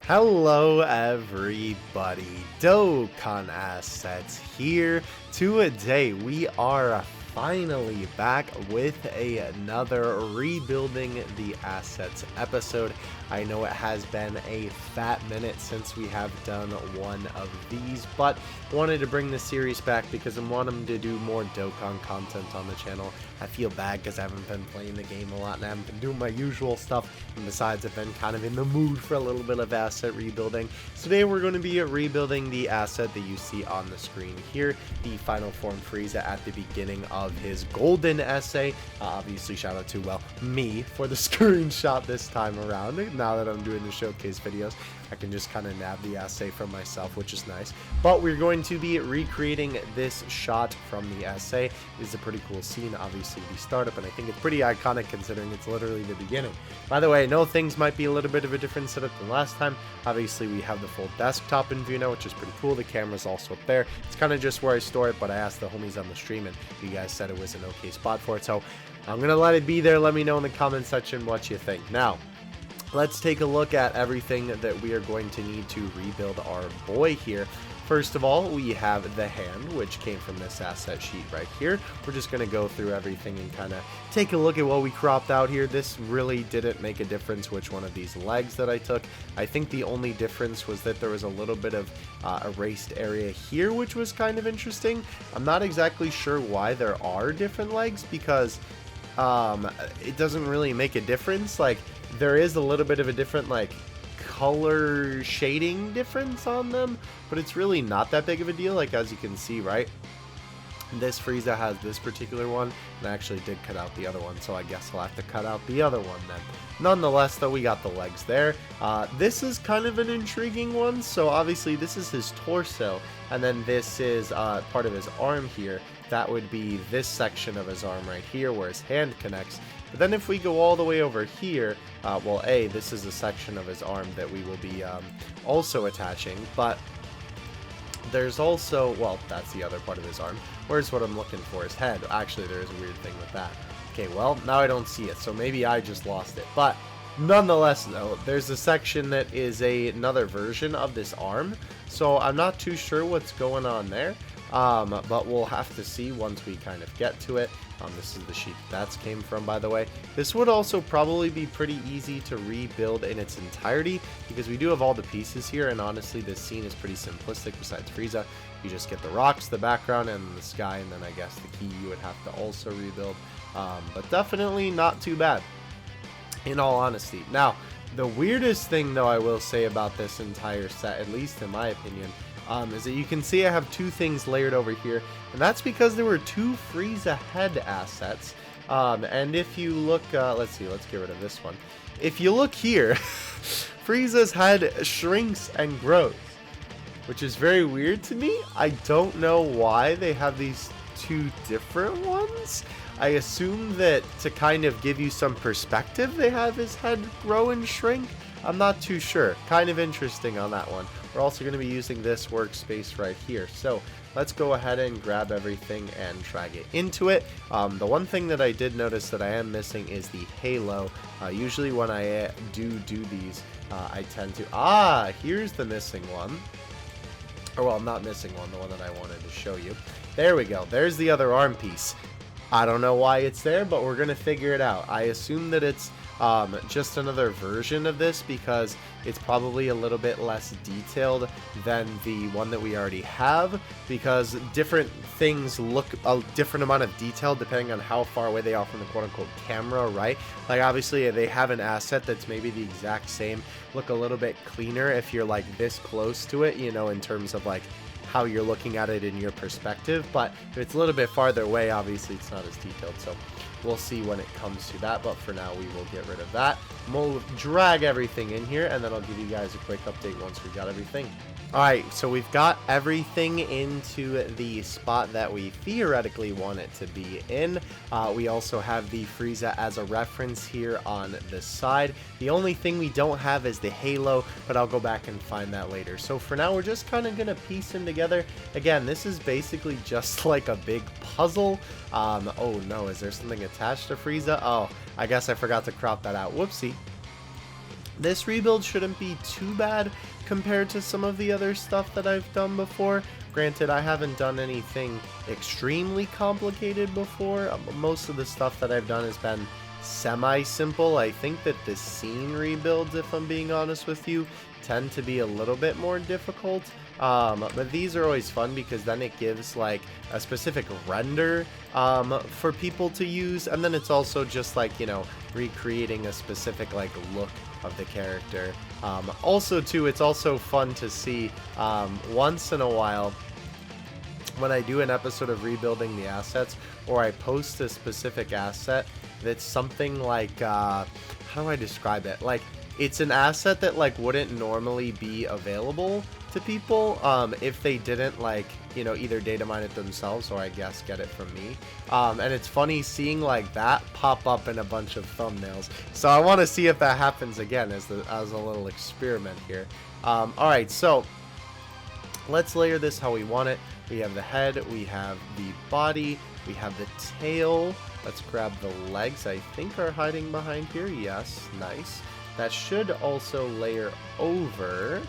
Hello everybody, Dokkan Assets here. Today we are finally back with another Rebuilding the Assets episode. I know it has been a fat minute since we have done one of these, but wanted to bring the series back because I'm wanting to do more Dokkan content on the channel. I feel bad because I haven't been playing the game a lot and I haven't been doing my usual stuff, and besides I've been kind of in the mood for a little bit of asset rebuilding. So today we're going to be rebuilding the asset that you see on the screen here, the final form Frieza at the beginning of his golden essay. Obviously shout out to, well, me for the screenshot this time around. Now that I'm doing the showcase videos, I can just kind of nab the essay from myself, which is nice. But we're going to be recreating this shot from the essay. It's a pretty cool scene, obviously, the startup, and I think it's pretty iconic considering it's literally the beginning. By the way, I know things might be a little bit of a different setup than last time. Obviously, we have the full desktop in view now, which is pretty cool. The camera's also up there. It's kind of just where I store it, but I asked the homies on the stream, and you guys said it was an okay spot for it, so I'm going to let it be there. Let me know in the comment section what you think. Now, let's take a look at everything that we are going to need to rebuild our boy here. First of all, we have the hand, which came from this asset sheet right here. We're just going to go through everything and kind of take a look at what we cropped out here. This really didn't make a difference which one of these legs that I took. I think the only difference was that there was a little bit of erased area here, which was kind of interesting. I'm not exactly sure why there are different legs because it doesn't really make a difference. Like, there is a little bit of a different, like, color shading difference on them, but it's really not that big of a deal. Like, as you can see, right, this Frieza has this particular one, and I actually did cut out the other one, so I guess I'll have to cut out the other one then. Nonetheless, though, we got the legs there. This is kind of an intriguing one. So obviously this is his torso, and then this is part of his arm here. That would be this section of his arm right here where his hand connects. But then if we go all the way over here, well, this is a section of his arm that we will be also attaching, but there's also, well, that's the other part of his arm. Where's what I'm looking for? His head. Actually, there is a weird thing with that. Okay, well, now I don't see it, so maybe I just lost it. But nonetheless, though, there's a section that is another version of this arm, so I'm not too sure what's going on there. But we'll have to see once we kind of get to it. This is the sheet that came from, by the way. This would also probably be pretty easy to rebuild in its entirety because we do have all the pieces here, and honestly this scene is pretty simplistic besides Frieza. You just get the rocks, the background, and the sky, and then I guess the key you would have to also rebuild. But definitely not too bad, in all honesty. Now, the weirdest thing, though, I will say about this entire set, at least in my opinion, is that you can see I have two things layered over here, and that's because there were two Frieza head assets. And if you look, let's see, let's get rid of this one. If you look here, Frieza's head shrinks and grows, which is very weird to me. I don't know why they have these two different ones. I assume that to kind of give you some perspective, they have his head grow and shrink. I'm not too sure. Kind of interesting on that one. We're also going to be using this workspace right here. So let's go ahead and grab everything and drag it into it. The one thing that I did notice that I am missing is the halo. Usually when I do these, I tend to... here's the missing one. Or, well, not missing one, the one that I wanted to show you. There we go. There's the other arm piece. I don't know why it's there, but we're going to figure it out. I assume that it's just another version of this because it's probably a little bit less detailed than the one that we already have, because different things look a different amount of detail depending on how far away they are from the quote-unquote camera, right? Like, obviously they have an asset that's maybe the exact same, look a little bit cleaner if you're like this close to it, you know, in terms of like how you're looking at it in your perspective. But if it's a little bit farther away, obviously it's not as detailed, so we'll see when it comes to that. But for now, we will get rid of that. We'll drag everything in here, and then I'll give you guys a quick update once we got everything. Alright, so we've got everything into the spot that we theoretically want it to be in. We also have the Frieza as a reference here on the side. The only thing we don't have is the halo, but I'll go back and find that later. So for now, we're just kind of going to piece them together. Again, this is basically just like a big puzzle. Oh no, is there something attached to Frieza? Oh, I guess I forgot to crop that out. Whoopsie. This rebuild shouldn't be too bad compared to some of the other stuff that I've done before. Granted, I haven't done anything extremely complicated before. Most of the stuff that I've done has been semi-simple. I think that the scene rebuilds, if I'm being honest with you, tend to be a little bit more difficult. But these are always fun because then it gives like a specific render for people to use, and then it's also just like, you know, recreating a specific like look of the character. Also too, it's also fun to see once in a while when I do an episode of rebuilding the assets, or I post a specific asset that's something like how do I describe it, like it's an asset that like wouldn't normally be available to people if they didn't, like, you know, either data mine it themselves or I guess get it from me. And it's funny seeing like that pop up in a bunch of thumbnails. So I want to see if that happens again as a little experiment here. Alright, so let's layer this how we want it. We have the head, we have the body, we have the tail. Let's grab the legs, I think are hiding behind here. Yes, nice. That should also layer over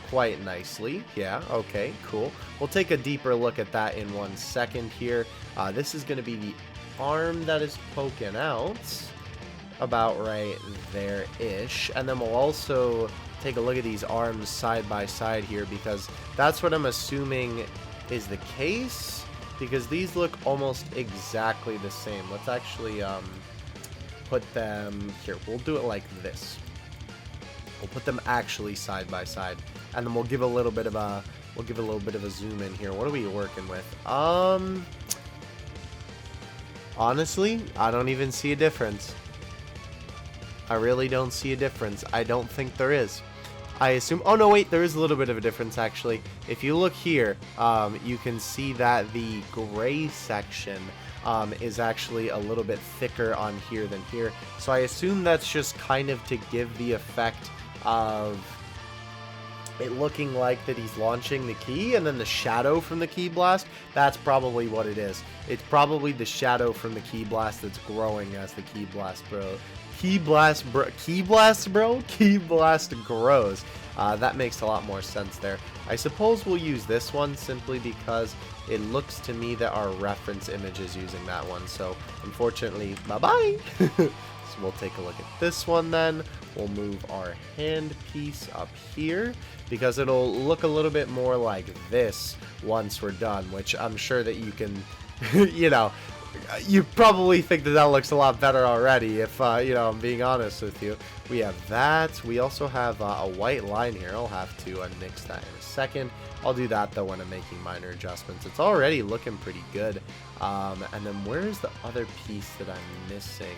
quite nicely. Yeah, okay, cool. We'll take a deeper look at that in 1 second here. This is going to be the arm that is poking out about right there-ish. And then we'll also take a look at these arms side by side here, because that's what I'm assuming is the case, because these look almost exactly the same. Let's actually put them here. We'll do it like this. We'll put them actually side by side, and then we'll give a little bit of a zoom in here. What are we working with? Honestly, I don't even see a difference. I really don't see a difference. I don't think there is. I assume, oh no, wait, there is a little bit of a difference actually. If you look here, you can see that the gray section is actually a little bit thicker on here than here. So I assume that's just kind of to give the effect of it looking like that he's launching the key, and then the shadow from the key blast, that's probably what it is. It's probably the shadow from the key blast that's growing as the key blast grows. Key blast grows. That makes a lot more sense there. I suppose we'll use this one simply because it looks to me that our reference image is using that one. So unfortunately, bye-bye. So we'll take a look at this one then. We'll move our hand piece up here because it'll look a little bit more like this once we're done, which I'm sure that you can, you know, you probably think that that looks a lot better already if, you know, I'm being honest with you. We have that. We also have a white line here. I'll have to nix that in a second. I'll do that, though, when I'm making minor adjustments. It's already looking pretty good. And then where's the other piece that I'm missing?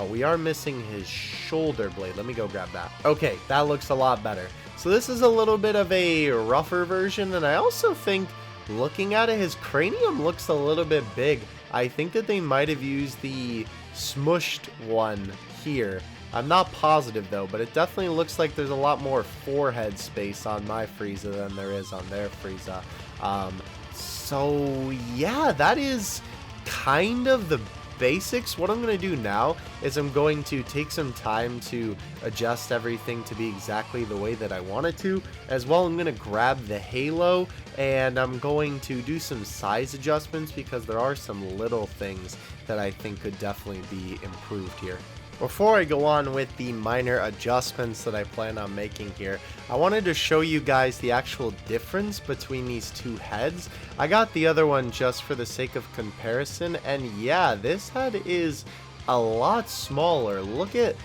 We are missing his shoulder blade. Let me go grab that. Okay, that looks a lot better. So this is a little bit of a rougher version, and I also think, looking at it, his cranium looks a little bit big. I think that they might have used the smushed one here. I'm not positive though, but it definitely looks like there's a lot more forehead space on my Frieza than there is on their Frieza. So yeah, that is kind of the basics. What I'm going to do now is I'm going to take some time to adjust everything to be exactly the way that I want it to. As well, I'm going to grab the halo and I'm going to do some size adjustments because there are some little things that I think could definitely be improved here. Before I go on with the minor adjustments that I plan on making here, I wanted to show you guys the actual difference between these two heads. I got the other one just for the sake of comparison, and yeah, this head is a lot smaller. Look at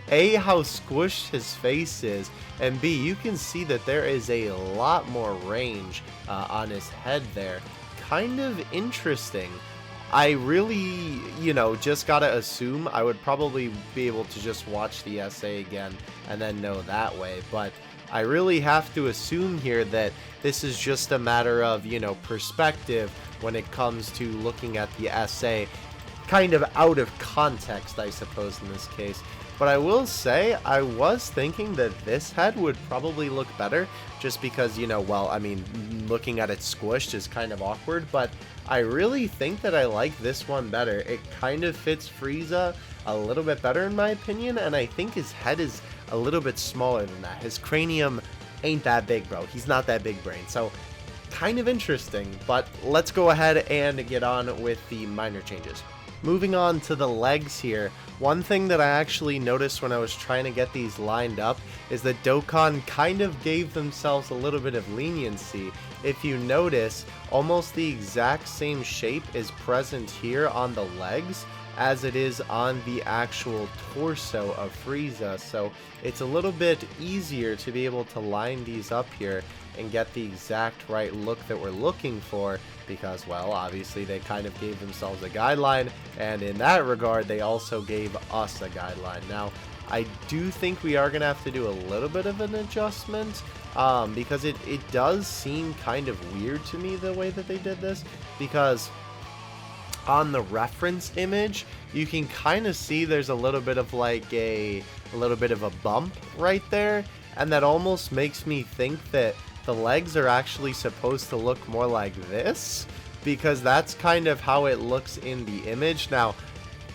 A, how squished his face is, and B, you can see that there is a lot more range on his head there. Kind of interesting. I really, you know, just gotta assume I would probably be able to just watch the essay again and then know that way, but I really have to assume here that this is just a matter of, you know, perspective when it comes to looking at the essay, kind of out of context, I suppose, in this case. But I will say, I was thinking that this head would probably look better, just because, you know, well, I mean, looking at it squished is kind of awkward, but I really think that I like this one better. It kind of fits Frieza a little bit better in my opinion, and I think his head is a little bit smaller than that. His cranium ain't that big, bro. He's not that big brain. So kind of interesting, but let's go ahead and get on with the minor changes. Moving on to the legs here, one thing that I actually noticed when I was trying to get these lined up is that Dokkan kind of gave themselves a little bit of leniency. If you notice, almost the exact same shape is present here on the legs as it is on the actual torso of Frieza, so it's a little bit easier to be able to line these up here and get the exact right look that we're looking for, because, well, obviously they kind of gave themselves a guideline, and in that regard they also gave us a guideline. Now, I do think we are going to have to do a little bit of an adjustment, because it does seem kind of weird to me the way that they did this, because on the reference image you can kind of see there's a little bit of like a little bit of a bump right there, and that almost makes me think that the legs are actually supposed to look more like this, because that's kind of how it looks in the image. Now,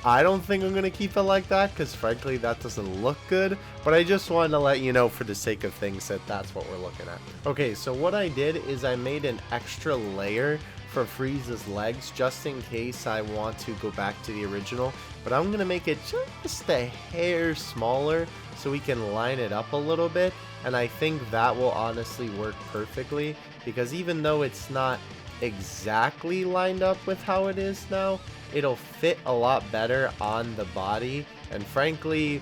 I don't think I'm going to keep it like that, because frankly that doesn't look good, but I just wanted to let you know for the sake of things that that's what we're looking at. Okay, so what I did is I made an extra layer for Frieza's legs just in case I want to go back to the original, but I'm going to make it just a hair smaller so we can line it up a little bit, and I think that will honestly work perfectly, because even though it's not exactly lined up with how it is now, it'll fit a lot better on the body, and frankly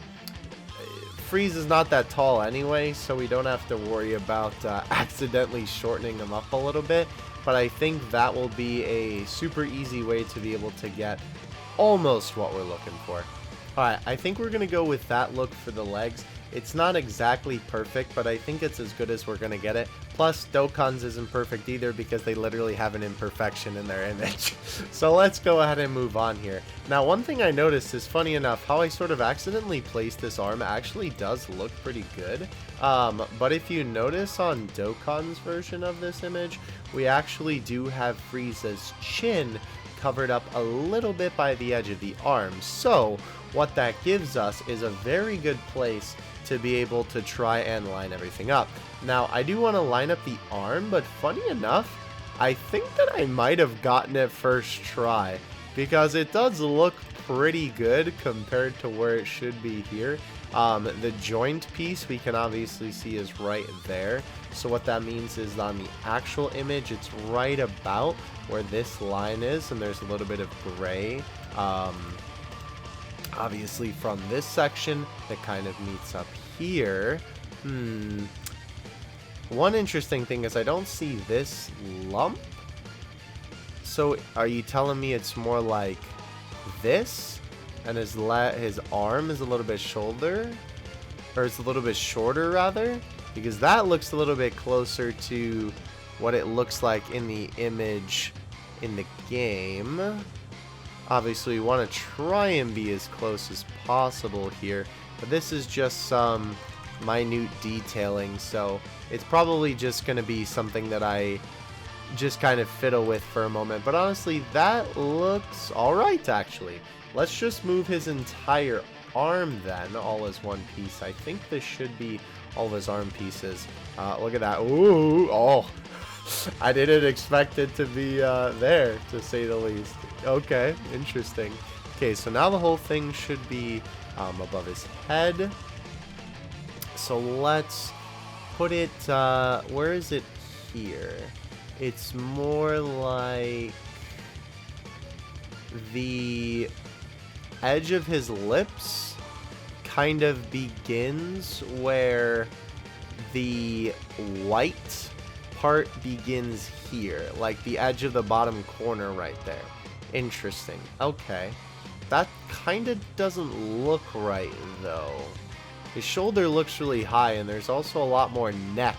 Frieza's not that tall anyway, so we don't have to worry about accidentally shortening him up a little bit, but I think that will be a super easy way to be able to get almost what we're looking for. Alright, I think we're going to go with that look for the legs. It's not exactly perfect, but I think it's as good as we're going to get it. Plus, Dokkan's isn't perfect either, because they literally have an imperfection in their image. So let's go ahead and move on here. Now, one thing I noticed is, funny enough, how I sort of accidentally placed this arm actually does look pretty good. But if you notice on Dokkan's version of this image, we actually do have Frieza's chin covered up a little bit by the edge of the arm. So what that gives us is a very good place to be able to try and line everything up. Now, I do want to line up the arm, but funny enough, I think that I might have gotten it first try, because it does look pretty good compared to where it should be here. The joint piece we can obviously see is right there, so what that means is on the actual image it's right about where this line is, and there's a little bit of gray obviously from this section that kind of meets up here. One interesting thing is I don't see this lump, so are you telling me it's more like this, and his arm is a little bit shorter, rather, because that looks a little bit closer to what it looks like in the image in the game. Obviously, we want to try and be as close as possible here, but this is just some minute detailing, so it's probably just going to be something that I just kind of fiddle with for a moment. But honestly, that looks alright, actually. Let's just move his entire arm then, all as one piece. I think this should be all of his arm pieces. Look at that. Ooh, oh. I didn't expect it to be there, to say the least. Okay, interesting. Okay, so now the whole thing should be above his head. So let's put it, where is it here? It's more like the edge of his lips kind of begins where the white part begins here, like the edge of the bottom corner right there. Interesting. Okay. That kind of doesn't look right, though. His shoulder looks really high, and there's also a lot more neck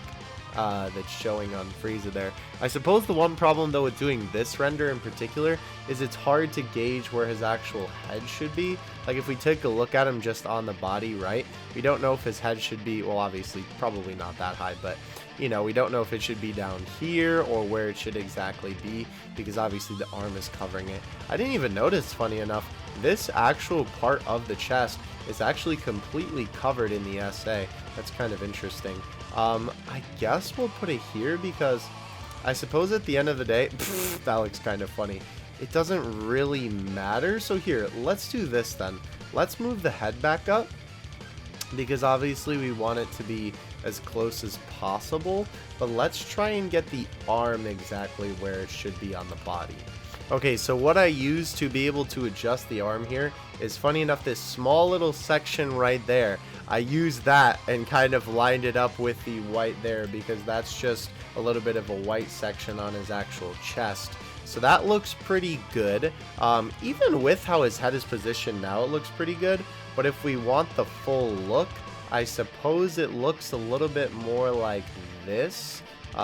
that's showing on Frieza there. I suppose the one problem, though, with doing this render in particular is it's hard to gauge where his actual head should be. Like, if we take a look at him just on the body, right, we don't know if his head should be, well, obviously, probably not that high, but you know, we don't know if it should be down here or where it should exactly be, because obviously the arm is covering it. I didn't even notice, funny enough, this actual part of the chest is actually completely covered in the SA. That's kind of interesting. I guess we'll put it here because I suppose at the end of the day, that looks kind of funny. It doesn't really matter. So here, let's do this then. Let's move the head back up, because obviously we want it to be as close as possible, but let's try and get the arm exactly where it should be on the body. Okay, so what I use to be able to adjust the arm here is, funny enough, this small little section right there. I used that and kind of lined it up with the white there, because that's just a little bit of a white section on his actual chest. So that looks pretty good. Even with how his head is positioned now, it looks pretty good. But if we want the full look, I suppose it looks a little bit more like this.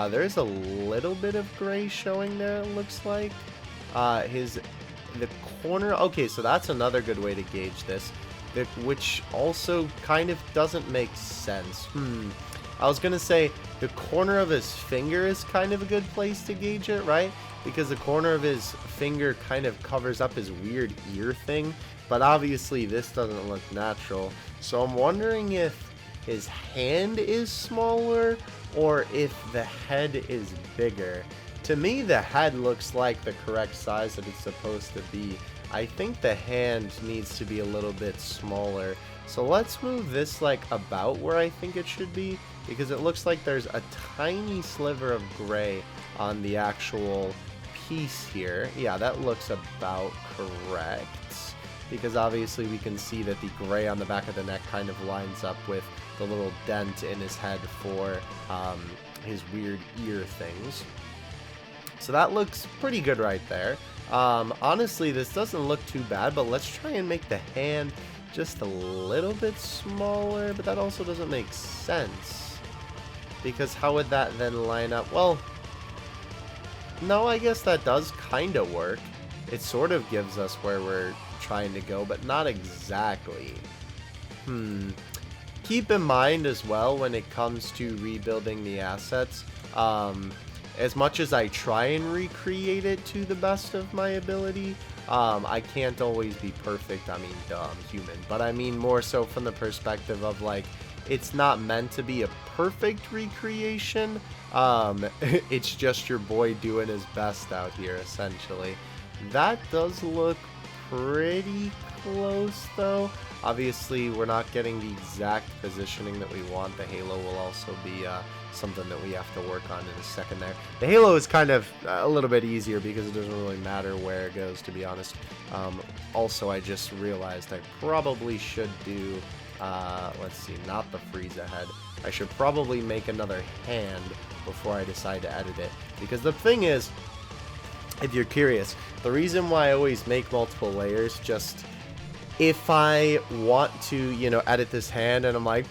There's a little bit of gray showing there, it looks like. The corner, okay, so that's another good way to gauge this, which also kind of doesn't make sense. I was gonna say the corner of his finger is kind of a good place to gauge it, right? Because the corner of his finger kind of covers up his weird ear thing, but obviously this doesn't look natural. So I'm wondering if his hand is smaller or if the head is bigger. To me, the head looks like the correct size that it's supposed to be. I think the hand needs to be a little bit smaller. So let's move this like about where I think it should be, because it looks like there's a tiny sliver of gray on the actual piece here. Yeah, that looks about correct, because obviously we can see that the gray on the back of the neck kind of lines up with the little dent in his head for his weird ear things. So that looks pretty good right there. Honestly, this doesn't look too bad, but let's try and make the hand just a little bit smaller, but that also doesn't make sense, because how would that then line up? Well, no, I guess that does kind of work. It sort of gives us where we're trying to go, but not exactly. Keep in mind as well, when it comes to rebuilding the assets, as much as I try and recreate it to the best of my ability, I can't always be perfect. I mean, duh, I'm human. But I mean more so from the perspective of, like, it's not meant to be a perfect recreation. It's just your boy doing his best out here, essentially. That does look pretty close, though. Obviously, we're not getting the exact positioning that we want. The halo will also be something that we have to work on in a second there. The halo is kind of a little bit easier because it doesn't really matter where it goes, to be honest. Also, I just realized I probably should do, let's see, not the Frieza head. I should probably make another hand before I decide to edit it. Because the thing is, if you're curious, the reason why I always make multiple layers, just if I want to, you know, edit this hand and I'm like,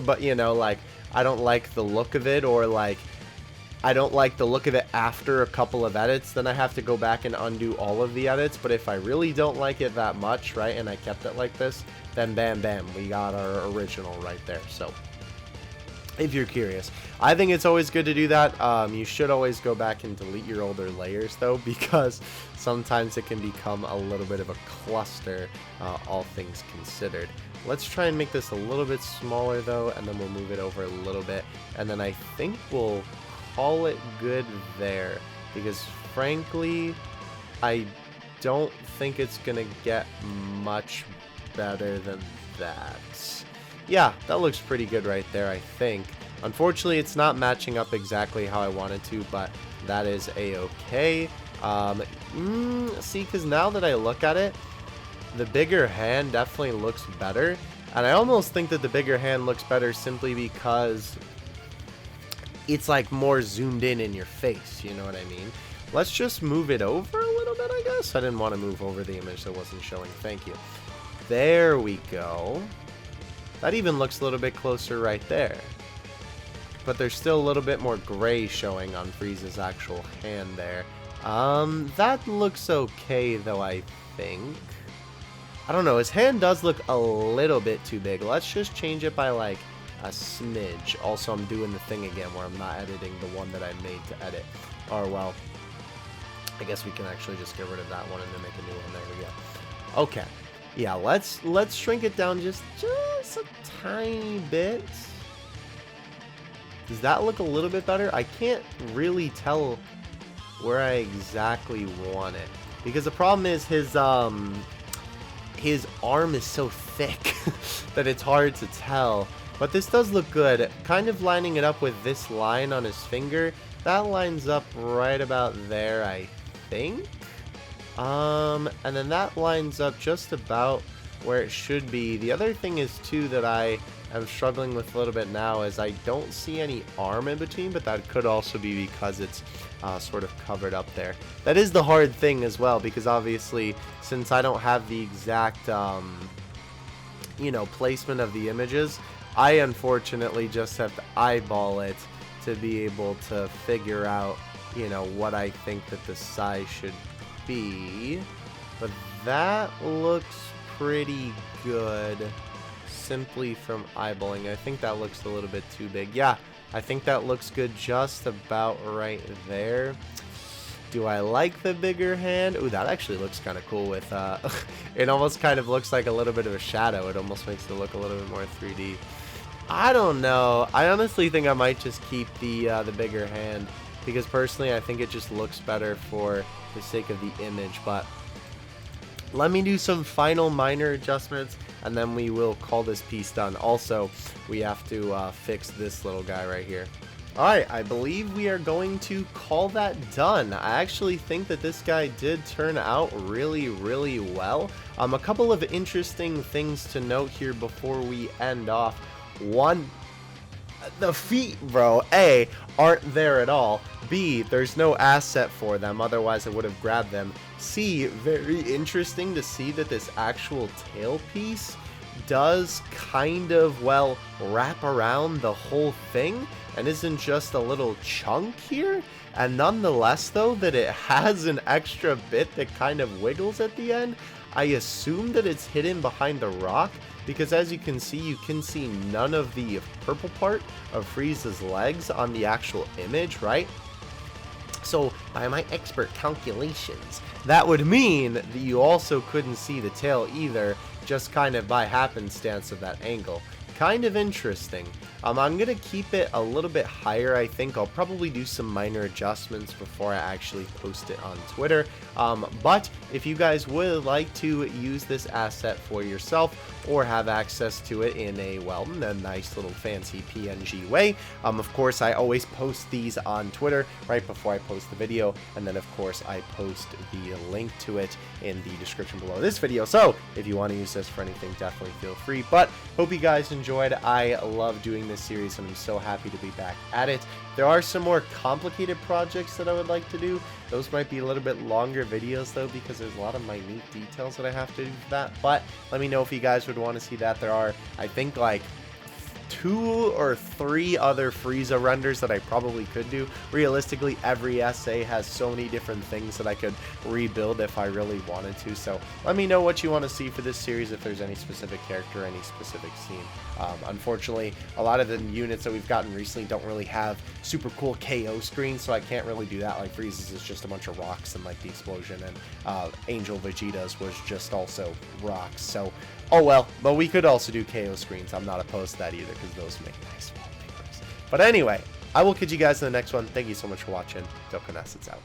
but, you know, like, I don't like the look of it, or like I don't like the look of it after a couple of edits, then I have to go back and undo all of the edits. But if I really don't like it that much, right, and I kept it like this, then bam bam, we got our original right there. So if you're curious, I think it's always good to do that. You should always go back and delete your older layers, though, because sometimes it can become a little bit of a cluster, all things considered. Let's try and make this a little bit smaller, though, and then we'll move it over a little bit, and then I think we'll call it good there, because frankly, I don't think it's gonna get much better than that. Yeah, that looks pretty good right there, I think. Unfortunately, it's not matching up exactly how I wanted to, but that is a-okay. See, because now that I look at it, the bigger hand definitely looks better, and I almost think that the bigger hand looks better simply because it's like more zoomed in your face, you know what I mean? Let's just move it over a little bit, I guess. I didn't want to move over the image that wasn't showing. Thank you. There we go. That even looks a little bit closer right there. But there's still a little bit more gray showing on Frieza's actual hand there. That looks okay, though, I think. I don't know, his hand does look a little bit too big. Let's just change it by, like, a smidge. Also, I'm doing the thing again where I'm not editing the one that I made to edit. Or, well, I guess we can actually just get rid of that one and then make a new one. There we go. Okay. Yeah, let's shrink it down just a tiny bit. Does that look a little bit better? I can't really tell where I exactly want it, because the problem is his arm is so thick that it's hard to tell. But this does look good. Kind of lining it up with this line on his finger, that lines up right about there, I think. And then that lines up just about where it should be. The other thing is too that I am struggling with a little bit now is I don't see any arm in between, but that could also be because it's sort of covered up there. That is the hard thing as well, because obviously since I don't have the exact you know, placement of the images, I unfortunately just have to eyeball it to be able to figure out, you know, what I think that the size should be. But that looks pretty good simply from eyeballing. I think that looks a little bit too big. Yeah, I think that looks good just about right there. Do I like the bigger hand? Ooh, that actually looks kind of cool with, it almost kind of looks like a little bit of a shadow. It almost makes it look a little bit more 3D. I don't know. I honestly think I might just keep the bigger hand, because personally I think it just looks better for the sake of the image. But let me do some final minor adjustments and then we will call this piece done. Also, we have to fix this little guy right here. Alright, I believe we are going to call that done. I actually think that this guy did turn out really, really well. A couple of interesting things to note here before we end off. One, the feet, bro, A, aren't there at all. B, there's no asset for them, otherwise I would have grabbed them. C, very interesting to see that this actual tail piece does kind of, well, wrap around the whole thing and isn't just a little chunk here. And nonetheless, though, that it has an extra bit that kind of wiggles at the end. I assume that it's hidden behind the rock, because as you can see none of the purple part of Frieza's legs on the actual image, right? So, by my expert calculations, that would mean that you also couldn't see the tail either, just kind of by happenstance of that angle. Kind of interesting. I'm going to keep it a little bit higher. I think I'll probably do some minor adjustments before I actually post it on Twitter. But if you guys would like to use this asset for yourself or have access to it in a, well, a nice little fancy PNG way, of course, I always post these on Twitter right before I post the video. And then, of course, I post the link to it in the description below this video. So if you want to use this for anything, definitely feel free. But hope you guys enjoyed. I love doing this series and I'm so happy to be back at it. There are some more complicated projects that I would like to do. Those might be a little bit longer videos though, because there's a lot of minute details that I have to do for that. But let me know if you guys would want to see that. There are, I think, like 2 or 3 other Frieza renders that I probably could do. Realistically, every essay has so many different things that I could rebuild if I really wanted to. So let me know what you want to see for this series, if there's any specific character, any specific scene. Unfortunately, a lot of the units that we've gotten recently don't really have super cool KO screens, so I can't really do that. Like Frieza's is just a bunch of rocks and like the explosion, and Angel Vegeta's was just also rocks. So oh well, but we could also do KO screens. I'm not opposed to that either, because those make nice wallpapers. But anyway, I will catch you guys in the next one. Thank you so much for watching. Dokkan out.